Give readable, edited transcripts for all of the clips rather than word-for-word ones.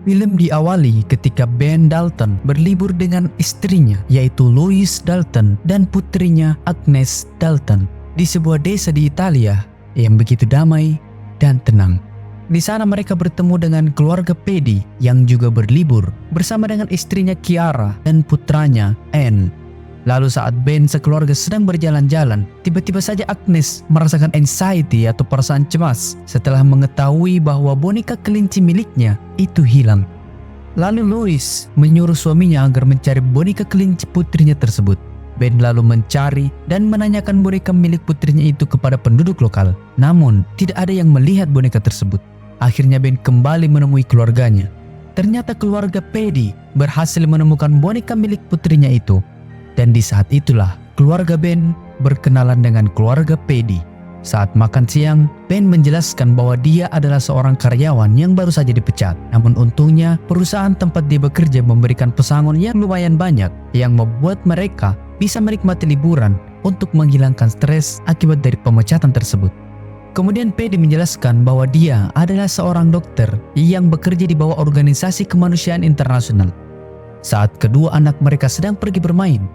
Film diawali ketika Ben Dalton berlibur dengan istrinya yaitu Lois Dalton dan putrinya Agnes Dalton di sebuah desa di Italia yang begitu damai dan tenang. Di sana mereka bertemu dengan keluarga Paddy yang juga berlibur bersama dengan istrinya Chiara dan putranya Anne. Lalu saat Ben sekeluarga sedang berjalan-jalan, tiba-tiba saja Agnes merasakan anxiety atau perasaan cemas setelah mengetahui bahwa boneka kelinci miliknya itu hilang. Lalu Lois menyuruh suaminya agar mencari boneka kelinci putrinya tersebut. Ben lalu mencari dan menanyakan boneka milik putrinya itu kepada penduduk lokal. Namun tidak ada yang melihat boneka tersebut. Akhirnya Ben kembali menemui keluarganya. Ternyata keluarga Paddy berhasil menemukan boneka milik putrinya itu. Dan di saat itulah keluarga Ben berkenalan dengan keluarga Paddy. Saat makan siang, Ben menjelaskan bahwa dia adalah seorang karyawan yang baru saja dipecat. Namun untungnya perusahaan tempat dia bekerja memberikan pesangon yang lumayan banyak yang membuat mereka bisa menikmati liburan untuk menghilangkan stres akibat dari pemecatan tersebut. Kemudian Paddy menjelaskan bahwa dia adalah seorang dokter yang bekerja di bawah organisasi kemanusiaan internasional. Saat kedua anak mereka sedang pergi bermain,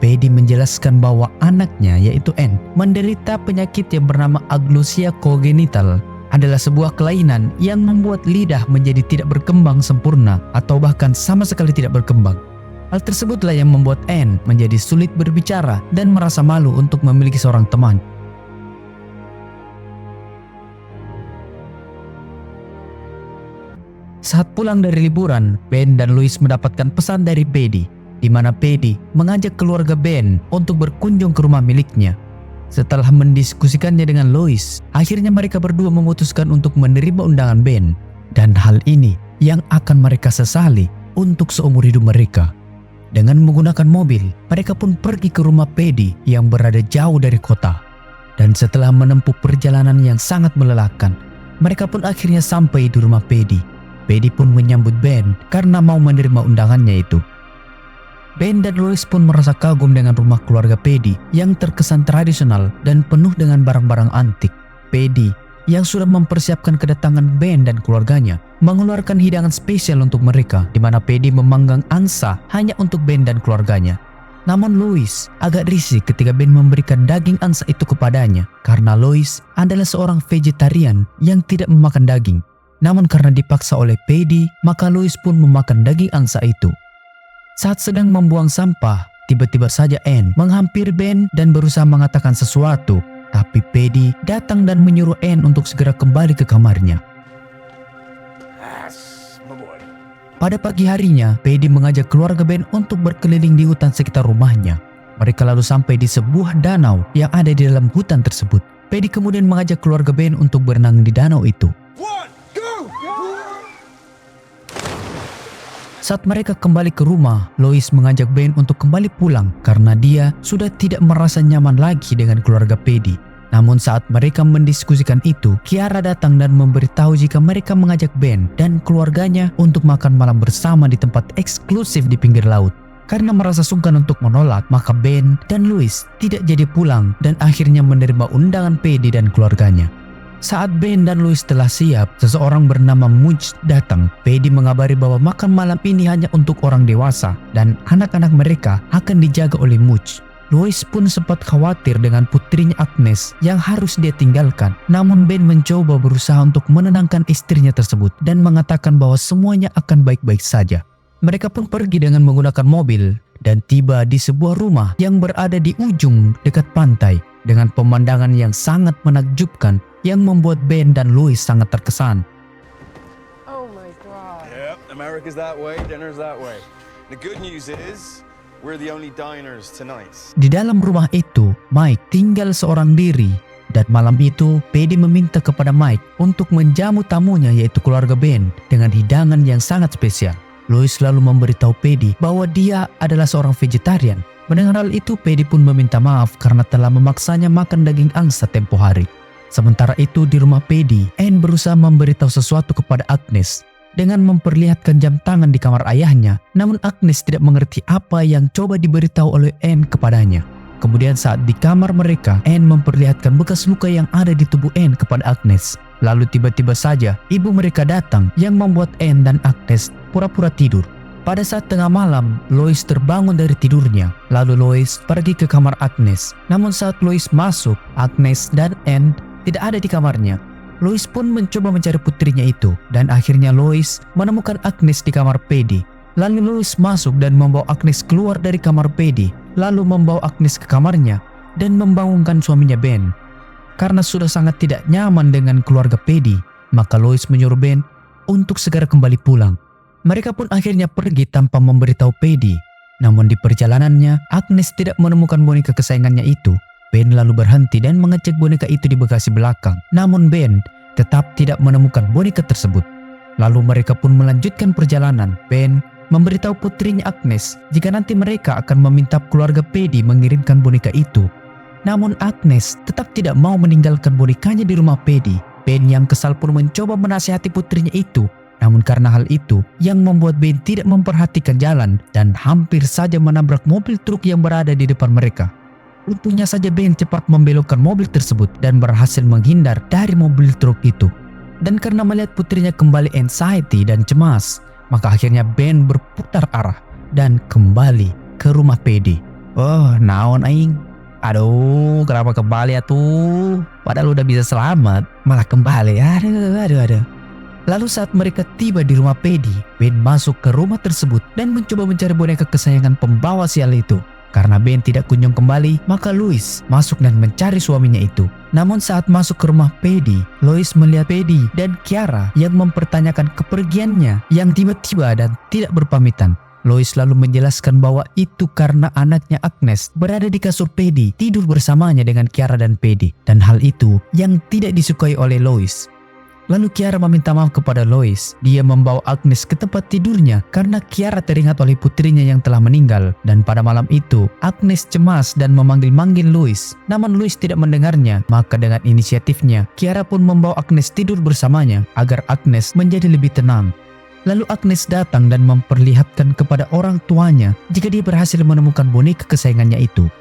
Paddy menjelaskan bahwa anaknya yaitu Anne menderita penyakit yang bernama agnosia kongenital, adalah sebuah kelainan yang membuat lidah menjadi tidak berkembang sempurna atau bahkan sama sekali tidak berkembang. Hal tersebutlah yang membuat Anne menjadi sulit berbicara dan merasa malu untuk memiliki seorang teman. Saat pulang dari liburan, Ben dan Lois mendapatkan pesan dari Paddy, di mana Paddy mengajak keluarga Ben untuk berkunjung ke rumah miliknya. Setelah mendiskusikannya dengan Lois, akhirnya mereka berdua memutuskan untuk menerima undangan Ben. Dan hal ini yang akan mereka sesali untuk seumur hidup mereka. Dengan menggunakan mobil, mereka pun pergi ke rumah Paddy yang berada jauh dari kota. Dan setelah menempuh perjalanan yang sangat melelahkan, mereka pun akhirnya sampai di rumah Paddy. Paddy pun menyambut Ben karena mau menerima undangannya itu. Ben dan Lois pun merasa kagum dengan rumah keluarga Paddy yang terkesan tradisional dan penuh dengan barang-barang antik. Paddy yang sudah mempersiapkan kedatangan Ben dan keluarganya mengeluarkan hidangan spesial untuk mereka, di mana Paddy memanggang angsa hanya untuk Ben dan keluarganya. Namun Lois agak risih ketika Ben memberikan daging angsa itu kepadanya karena Lois adalah seorang vegetarian yang tidak memakan daging. Namun karena dipaksa oleh Paddy, maka Lois pun memakan daging angsa itu. Saat sedang membuang sampah, tiba-tiba saja Anne menghampiri Ben dan berusaha mengatakan sesuatu. Tapi Paddy datang dan menyuruh Anne untuk segera kembali ke kamarnya. Pada pagi harinya, Paddy mengajak keluarga Ben untuk berkeliling di hutan sekitar rumahnya. Mereka lalu sampai di sebuah danau yang ada di dalam hutan tersebut. Paddy kemudian mengajak keluarga Ben untuk berenang di danau itu. Saat mereka kembali ke rumah, Lois mengajak Ben untuk kembali pulang karena dia sudah tidak merasa nyaman lagi dengan keluarga Paddy. Namun saat mereka mendiskusikan itu, Chiara datang dan memberitahu jika mereka mengajak Ben dan keluarganya untuk makan malam bersama di tempat eksklusif di pinggir laut. Karena merasa sungkan untuk menolak, maka Ben dan Lois tidak jadi pulang dan akhirnya menerima undangan Paddy dan keluarganya. Saat Ben dan Lois telah siap, seseorang bernama Mudge datang. Paddy mengabari bahwa makan malam ini hanya untuk orang dewasa dan anak-anak mereka akan dijaga oleh Mudge. Lois pun sempat khawatir dengan putrinya Agnes yang harus dia tinggalkan. Namun Ben mencoba berusaha untuk menenangkan istrinya tersebut dan mengatakan bahwa semuanya akan baik-baik saja. Mereka pun pergi dengan menggunakan mobil dan tiba di sebuah rumah yang berada di ujung dekat pantai dengan pemandangan yang sangat menakjubkan yang membuat Ben dan Lois sangat terkesan. Oh my God. Yep, America's that way, dinner's that way. The good news is we're the only diners tonight. Di dalam rumah itu, Mike tinggal seorang diri dan malam itu Paddy meminta kepada Mike untuk menjamu tamunya yaitu keluarga Ben dengan hidangan yang sangat spesial. Lois lalu memberitahu Paddy bahwa dia adalah seorang vegetarian. Mendengar hal itu, Paddy pun meminta maaf karena telah memaksanya makan daging angsa tempo hari. Sementara itu di rumah Paddy, Anne berusaha memberitahu sesuatu kepada Agnes dengan memperlihatkan jam tangan di kamar ayahnya. Namun Agnes tidak mengerti apa yang coba diberitahu oleh Anne kepadanya. Kemudian saat di kamar mereka, Anne memperlihatkan bekas luka yang ada di tubuh Anne kepada Agnes. Lalu tiba-tiba saja ibu mereka datang yang membuat Anne dan Agnes pura-pura tidur. Pada saat tengah malam, Lois terbangun dari tidurnya. Lalu Lois pergi ke kamar Agnes. Namun saat Lois masuk, Agnes dan Anne tidak ada di kamarnya. Lois pun mencoba mencari putrinya itu, dan akhirnya Lois menemukan Agnes di kamar Paddy. Lalu Lois masuk dan membawa Agnes keluar dari kamar Paddy, lalu membawa Agnes ke kamarnya dan membangunkan suaminya Ben. Karena sudah sangat tidak nyaman dengan keluarga Paddy, maka Lois menyuruh Ben untuk segera kembali pulang. Mereka pun akhirnya pergi tanpa memberitahu Paddy. Namun di perjalanannya, Agnes tidak menemukan boneka kesayangannya itu. Ben lalu berhenti dan mengecek boneka itu di bagasi belakang. Namun Ben tetap tidak menemukan boneka tersebut. Lalu mereka pun melanjutkan perjalanan. Ben memberitahu putrinya Agnes jika nanti mereka akan meminta keluarga Paddy mengirimkan boneka itu. Namun Agnes tetap tidak mau meninggalkan bonekanya di rumah Paddy. Ben yang kesal pun mencoba menasihati putrinya itu. Namun karena hal itu yang membuat Ben tidak memperhatikan jalan dan hampir saja menabrak mobil truk yang berada di depan mereka. Untungnya saja Ben cepat membelokkan mobil tersebut dan berhasil menghindar dari mobil truk itu. Dan karena melihat putrinya kembali anxiety dan cemas, maka akhirnya Ben berputar arah dan kembali ke rumah Paddy. Oh, naon aing? Aduh, kenapa kembali atuh? Padahal udah bisa selamat, malah kembali. Aduh. Lalu saat mereka tiba di rumah Paddy, Ben masuk ke rumah tersebut dan mencoba mencari boneka kesayangan pembawa sial itu. Karena Ben tidak kunjung kembali, maka Lois masuk dan mencari suaminya itu. Namun saat masuk ke rumah Paddy, Lois melihat Paddy dan Kiara yang mempertanyakan kepergiannya yang tiba-tiba dan tidak berpamitan. Lois lalu menjelaskan bahwa itu karena anaknya Agnes berada di kasur Paddy tidur bersamanya dengan Kiara dan Paddy. Dan hal itu yang tidak disukai oleh Lois. Lalu Kiara meminta maaf kepada Lois. Dia membawa Agnes ke tempat tidurnya karena Kiara teringat oleh putrinya yang telah meninggal. Dan pada malam itu, Agnes cemas dan memanggil-manggil Lois. Namun Lois tidak mendengarnya. Maka dengan inisiatifnya, Kiara pun membawa Agnes tidur bersamanya agar Agnes menjadi lebih tenang. Lalu Agnes datang dan memperlihatkan kepada orang tuanya jika dia berhasil menemukan boneka kesayangannya itu.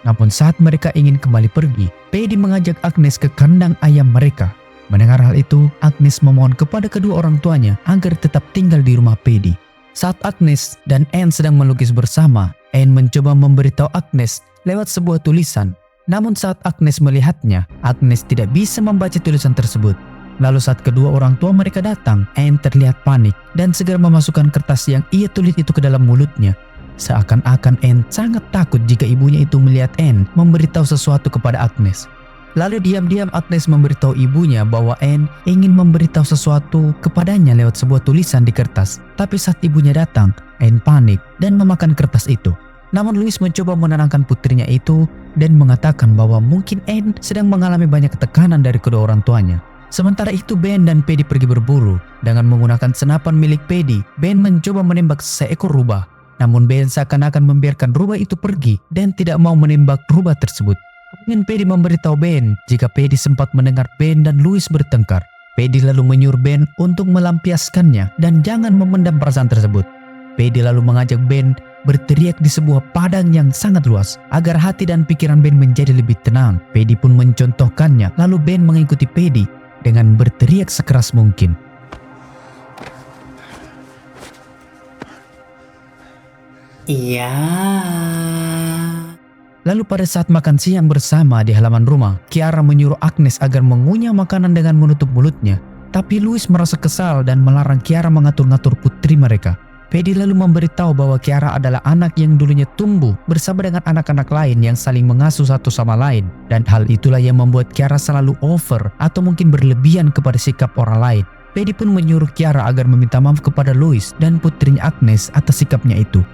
Namun saat mereka ingin kembali pergi, Paddy mengajak Agnes ke kandang ayam mereka. Mendengar hal itu, Agnes memohon kepada kedua orang tuanya agar tetap tinggal di rumah Paddy. Saat Agnes dan Anne sedang melukis bersama, Anne mencoba memberitahu Agnes lewat sebuah tulisan. Namun saat Agnes melihatnya, Agnes tidak bisa membaca tulisan tersebut. Lalu saat kedua orang tua mereka datang, Anne terlihat panik dan segera memasukkan kertas yang ia tulis itu ke dalam mulutnya. Seakan-akan Anne sangat takut jika ibunya itu melihat Anne memberitahu sesuatu kepada Agnes. Lalu diam-diam Agnes memberitahu ibunya bahwa Anne ingin memberitahu sesuatu kepadanya lewat sebuah tulisan di kertas. Tapi saat ibunya datang, Anne panik dan memakan kertas itu. Namun Louis mencoba menenangkan putrinya itu dan mengatakan bahwa mungkin Anne sedang mengalami banyak tekanan dari kedua orang tuanya. Sementara itu Ben dan Paddy pergi berburu. Dengan menggunakan senapan milik Paddy, Ben mencoba menembak seekor rubah. Namun Ben seakan-akan membiarkan rubah itu pergi dan tidak mau menembak rubah tersebut. Kemudian Paddy memberitahu Ben jika Paddy sempat mendengar Ben dan Louis bertengkar. Paddy lalu menyuruh Ben untuk melampiaskannya dan jangan memendam perasaan tersebut. Paddy lalu mengajak Ben berteriak di sebuah padang yang sangat luas agar hati dan pikiran Ben menjadi lebih tenang. Paddy pun mencontohkannya, lalu Ben mengikuti Paddy dengan berteriak sekeras mungkin. Iya. Lalu pada saat makan siang bersama di halaman rumah, Kiara menyuruh Agnes agar mengunyah makanan dengan menutup mulutnya. Tapi Louis merasa kesal dan melarang Kiara mengatur-ngatur putri mereka. Paddy lalu memberitahu bahwa Kiara adalah anak yang dulunya tumbuh bersama dengan anak-anak lain yang saling mengasuh satu sama lain. Dan hal itulah yang membuat Kiara selalu over atau mungkin berlebihan kepada sikap orang lain. Paddy pun menyuruh Kiara agar meminta maaf kepada Louis dan putrinya Agnes atas sikapnya itu.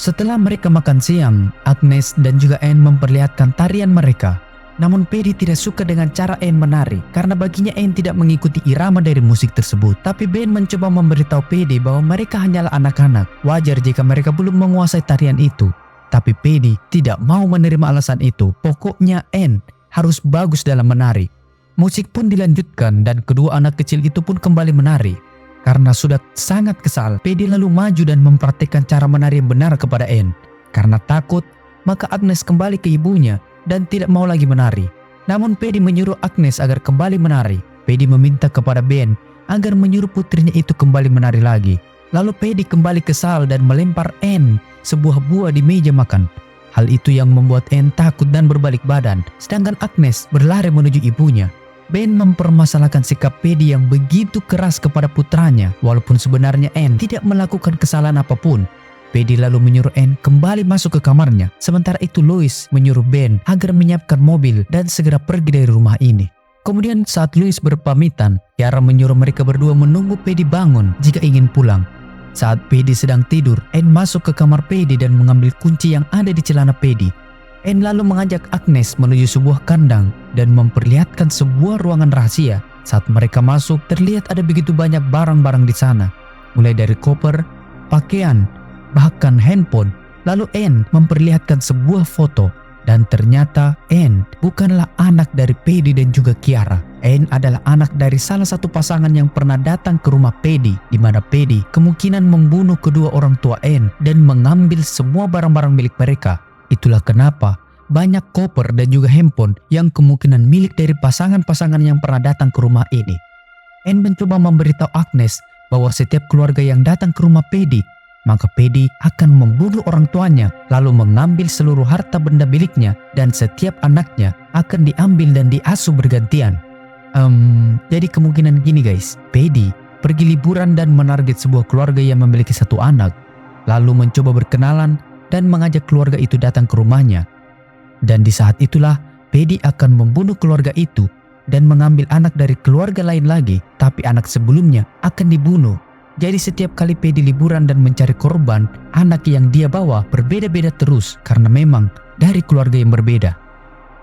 Setelah mereka makan siang, Agnes dan juga Anne memperlihatkan tarian mereka. Namun Paddy tidak suka dengan cara Anne menari karena baginya Anne tidak mengikuti irama dari musik tersebut. Tapi Ben mencoba memberitahu Paddy bahwa mereka hanyalah anak-anak. Wajar jika mereka belum menguasai tarian itu. Tapi Paddy tidak mau menerima alasan itu. Pokoknya Anne harus bagus dalam menari. Musik pun dilanjutkan dan kedua anak kecil itu pun kembali menari. Karena sudah sangat kesal, Paddy lalu maju dan mempraktikkan cara menari yang benar kepada Anne. Karena takut, maka Agnes kembali ke ibunya dan tidak mau lagi menari. Namun Paddy menyuruh Agnes agar kembali menari. Paddy meminta kepada Ben agar menyuruh putrinya itu kembali menari lagi. Lalu Paddy kembali kesal dan melempar Anne sebuah buah di meja makan. Hal itu yang membuat Anne takut dan berbalik badan, sedangkan Agnes berlari menuju ibunya. Ben mempermasalahkan sikap Paddy yang begitu keras kepada putranya, walaupun sebenarnya Anne tidak melakukan kesalahan apapun. Paddy lalu menyuruh Anne kembali masuk ke kamarnya. Sementara itu Louis menyuruh Ben agar menyiapkan mobil dan segera pergi dari rumah ini. Kemudian saat Louis berpamitan, Kiara menyuruh mereka berdua menunggu Paddy bangun jika ingin pulang. Saat Paddy sedang tidur, Anne masuk ke kamar Paddy dan mengambil kunci yang ada di celana Paddy. Anne lalu mengajak Agnes menuju sebuah kandang dan memperlihatkan sebuah ruangan rahasia. Saat mereka masuk, terlihat ada begitu banyak barang-barang di sana, mulai dari koper, pakaian, bahkan handphone. Lalu Anne memperlihatkan sebuah foto. Dan ternyata Anne bukanlah anak dari Paddy dan juga Kiara. Anne adalah anak dari salah satu pasangan yang pernah datang ke rumah Paddy, di mana Paddy kemungkinan membunuh kedua orang tua Anne dan mengambil semua barang-barang milik mereka. Itulah kenapa banyak koper dan juga handphone yang kemungkinan milik dari pasangan-pasangan yang pernah datang ke rumah ini. Anne mencoba memberitahu Agnes bahwa setiap keluarga yang datang ke rumah Paddy, maka Paddy akan membunuh orang tuanya, lalu mengambil seluruh harta benda miliknya, dan setiap anaknya akan diambil dan diasuh bergantian. Jadi kemungkinan gini guys, Paddy pergi liburan dan menarget sebuah keluarga yang memiliki satu anak, lalu mencoba berkenalan dan mengajak keluarga itu datang ke rumahnya. Dan di saat itulah Paddy akan membunuh keluarga itu dan mengambil anak dari keluarga lain lagi, tapi anak sebelumnya akan dibunuh. Jadi setiap kali Paddy liburan dan mencari korban, anak yang dia bawa berbeda-beda terus karena memang dari keluarga yang berbeda.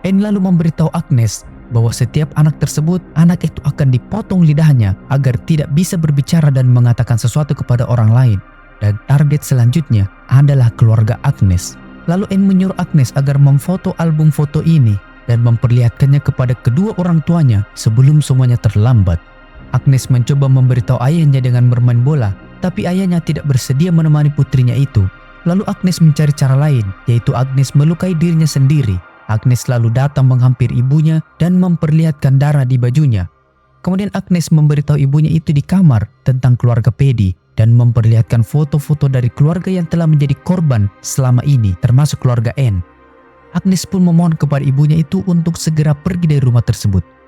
Anne lalu memberitahu Agnes bahwa setiap anak tersebut, anak itu akan dipotong lidahnya agar tidak bisa berbicara dan mengatakan sesuatu kepada orang lain. Dan target selanjutnya adalah keluarga Agnes. Lalu Anne menyuruh Agnes agar memfoto album foto ini dan memperlihatkannya kepada kedua orang tuanya sebelum semuanya terlambat. Agnes mencoba memberitahu ayahnya dengan bermain bola, tapi ayahnya tidak bersedia menemani putrinya itu. Lalu Agnes mencari cara lain, yaitu Agnes melukai dirinya sendiri. Agnes lalu datang menghampiri ibunya dan memperlihatkan darah di bajunya. Kemudian Agnes memberitahu ibunya itu di kamar tentang keluarga Paddy dan memperlihatkan foto-foto dari keluarga yang telah menjadi korban selama ini, termasuk keluarga Anne. Agnes pun memohon kepada ibunya itu untuk segera pergi dari rumah tersebut.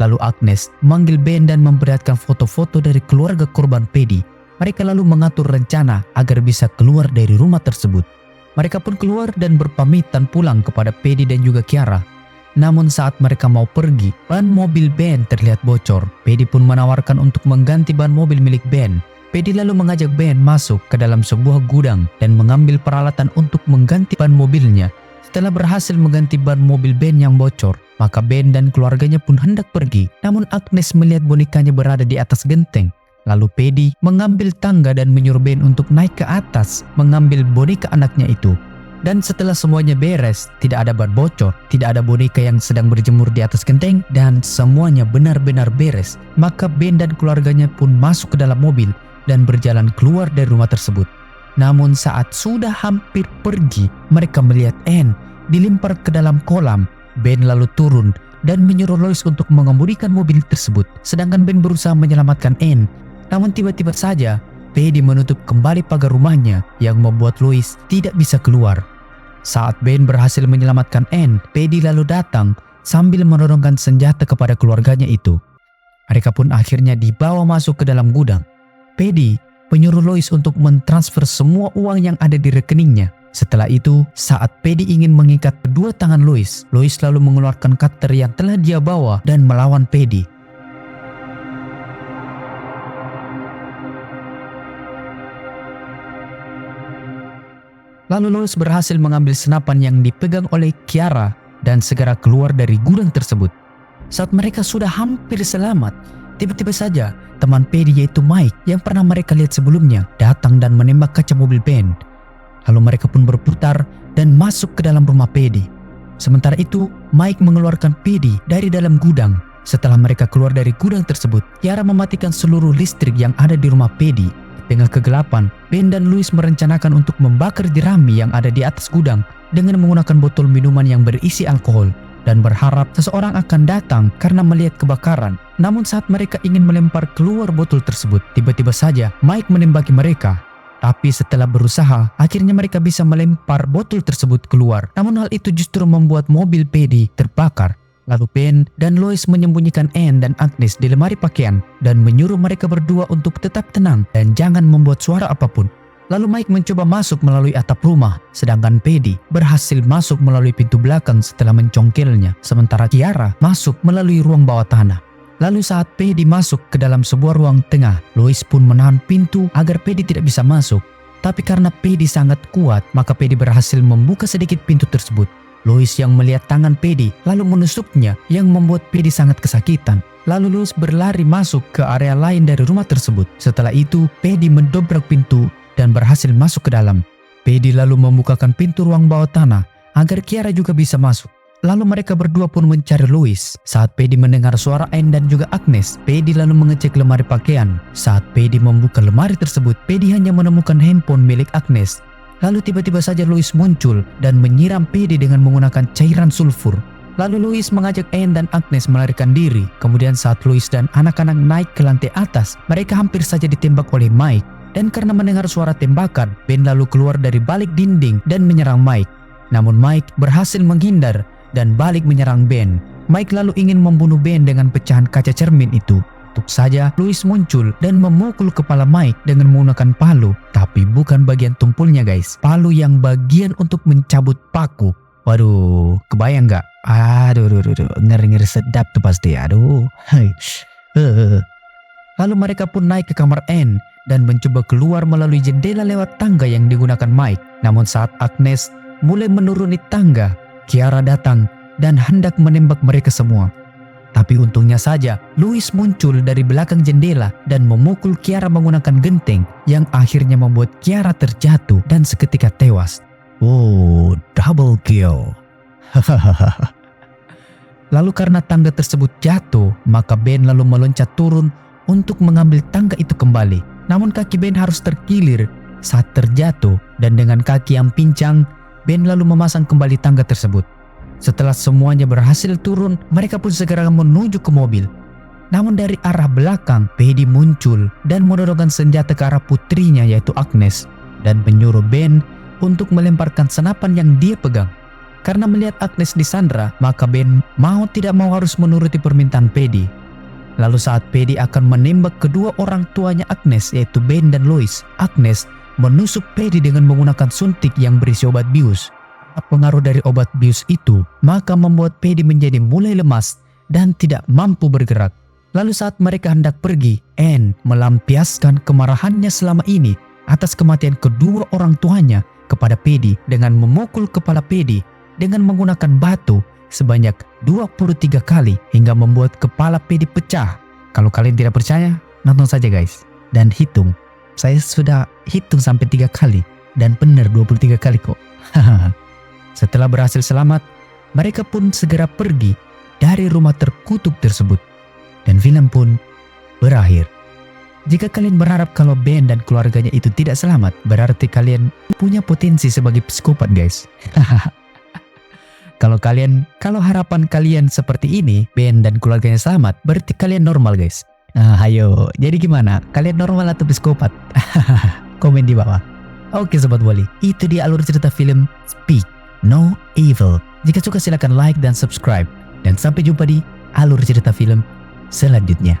Lalu Agnes memanggil Ben dan memperlihatkan foto-foto dari keluarga korban Paddy. Mereka lalu mengatur rencana agar bisa keluar dari rumah tersebut. Mereka pun keluar dan berpamitan pulang kepada Paddy dan juga Kiara. Namun saat mereka mau pergi, ban mobil Ben terlihat bocor. Paddy pun menawarkan untuk mengganti ban mobil milik Ben. Paddy lalu mengajak Ben masuk ke dalam sebuah gudang dan mengambil peralatan untuk mengganti ban mobilnya. Setelah berhasil mengganti ban mobil Ben yang bocor, maka Ben dan keluarganya pun hendak pergi. Namun Agnes melihat bonekanya berada di atas genteng. Lalu Paddy mengambil tangga dan menyuruh Ben untuk naik ke atas mengambil boneka anaknya itu. Dan setelah semuanya beres, tidak ada ban bocor, tidak ada boneka yang sedang berjemur di atas genteng, dan semuanya benar-benar beres. Maka Ben dan keluarganya pun masuk ke dalam mobil dan berjalan keluar dari rumah tersebut. Namun saat sudah hampir pergi, mereka melihat Anne dilempar ke dalam kolam. Ben lalu turun dan menyuruh Lois untuk mengemudikan mobil tersebut, sedangkan Ben berusaha menyelamatkan Anne. Namun tiba-tiba saja Paddy menutup kembali pagar rumahnya yang membuat Lois tidak bisa keluar. Saat Ben berhasil menyelamatkan Anne, Paddy lalu datang sambil menodongkan senjata kepada keluarganya itu. Mereka pun akhirnya dibawa masuk ke dalam gudang. Paddy menyuruh Lois untuk mentransfer semua uang yang ada di rekeningnya. Setelah itu, saat Paddy ingin mengikat kedua tangan Lois, Lois lalu mengeluarkan cutter yang telah dia bawa dan melawan Paddy. Lalu Lois berhasil mengambil senapan yang dipegang oleh Kiara dan segera keluar dari gudang tersebut. Saat mereka sudah hampir selamat, tiba-tiba saja teman Paddy yaitu Mike yang pernah mereka lihat sebelumnya datang dan menembak kaca mobil Ben. Lalu mereka pun berputar dan masuk ke dalam rumah Paddy. Sementara itu, Mike mengeluarkan Paddy dari dalam gudang. Setelah mereka keluar dari gudang tersebut, Kiara mematikan seluruh listrik yang ada di rumah Paddy. Dengan kegelapan, Ben dan Louis merencanakan untuk membakar jerami yang ada di atas gudang dengan menggunakan botol minuman yang berisi alkohol. dan berharap seseorang akan datang karena melihat kebakaran. Namun saat mereka ingin melempar keluar botol tersebut, tiba-tiba saja Mike menembaki mereka. Tapi setelah berusaha, akhirnya mereka bisa melempar botol tersebut keluar. Namun hal itu justru membuat mobil Paddy terbakar. Lalu Ben dan Lois menyembunyikan Anne dan Agnes di lemari pakaian dan menyuruh mereka berdua untuk tetap tenang dan jangan membuat suara apapun. Lalu Mike mencoba masuk melalui atap rumah, sedangkan Paddy berhasil masuk melalui pintu belakang setelah mencongkelnya, sementara Kiara masuk melalui ruang bawah tanah. Lalu saat Paddy masuk ke dalam sebuah ruang tengah, Lois pun menahan pintu agar Paddy tidak bisa masuk. Tapi karena Paddy sangat kuat, maka Paddy berhasil membuka sedikit pintu tersebut. Lois yang melihat tangan Paddy lalu menusuknya yang membuat Paddy sangat kesakitan. Lalu Lois berlari masuk ke area lain dari rumah tersebut. Setelah itu, Paddy mendobrak pintu dan berhasil masuk ke dalam. Paddy lalu membukakan pintu ruang bawah tanah agar Kiara juga bisa masuk. Lalu mereka berdua pun mencari Lois. Saat Paddy mendengar suara Anne dan juga Agnes, Paddy lalu mengecek lemari pakaian. Saat Paddy membuka lemari tersebut, Paddy hanya menemukan handphone milik Agnes. Lalu tiba-tiba saja Lois muncul dan menyiram Paddy dengan menggunakan cairan sulfur. Lalu Lois mengajak Anne dan Agnes melarikan diri. Kemudian saat Lois dan anak-anak naik ke lantai atas, mereka hampir saja ditembak oleh Mike. Dan karena mendengar suara tembakan, Ben lalu keluar dari balik dinding dan menyerang Mike. Namun Mike berhasil menghindar dan balik menyerang Ben. Mike lalu ingin membunuh Ben dengan pecahan kaca cermin itu. Untuk saja Lois muncul dan memukul kepala Mike dengan menggunakan palu. Tapi bukan bagian tumpulnya guys. Palu yang bagian untuk mencabut paku. Waduh, kebayang gak? Aduh, ngeri-ngeri sedap tuh pasti. Aduh. Lalu mereka pun naik ke kamar Anne dan mencoba keluar melalui jendela lewat tangga yang digunakan Mike. Namun saat Agnes mulai menuruni tangga, Kiara datang dan hendak menembak mereka semua. Tapi untungnya saja, Lois muncul dari belakang jendela dan memukul Kiara menggunakan genteng yang akhirnya membuat Kiara terjatuh dan seketika tewas. Wow, double kill. Lalu karena tangga tersebut jatuh, maka Ben lalu meloncat turun untuk mengambil tangga itu kembali. Namun kaki Ben harus terkilir saat terjatuh dan dengan kaki yang pincang, Ben lalu memasang kembali tangga tersebut. Setelah semuanya berhasil turun, mereka pun segera menuju ke mobil. Namun dari arah belakang, Paddy muncul dan menodongkan senjata ke arah putrinya yaitu Agnes dan menyuruh Ben untuk melemparkan senapan yang dia pegang. Karena melihat Agnes disandra, maka Ben mau tidak mau harus menuruti permintaan Paddy. Lalu saat Paddy akan menembak kedua orang tuanya Agnes yaitu Ben dan Lois, Agnes menusuk Paddy dengan menggunakan suntik yang berisi obat bius. Pengaruh dari obat bius itu maka membuat Paddy menjadi mulai lemas dan tidak mampu bergerak. Lalu saat mereka hendak pergi, Anne melampiaskan kemarahannya selama ini atas kematian kedua orang tuanya kepada Paddy dengan memukul kepala Paddy dengan menggunakan batu sebanyak 23 kali hingga membuat kepala Paddy pecah. Kalau kalian tidak percaya, nonton saja guys dan hitung. Saya sudah hitung sampai 3 kali dan benar 23 kali kok. Setelah berhasil selamat, mereka pun segera pergi dari rumah terkutuk tersebut. Dan film pun berakhir. Jika kalian berharap kalau Ben dan keluarganya itu tidak selamat, berarti kalian punya potensi sebagai psikopat guys. Kalau harapan kalian seperti ini, Ben dan keluarganya selamat, berarti kalian normal guys. Nah ayo, jadi gimana? Kalian normal atau psikopat? Komen di bawah. Oke Sobat Wali, itu dia alur cerita film Speak No Evil. Jika suka silakan like dan subscribe. Dan sampai jumpa di alur cerita film selanjutnya.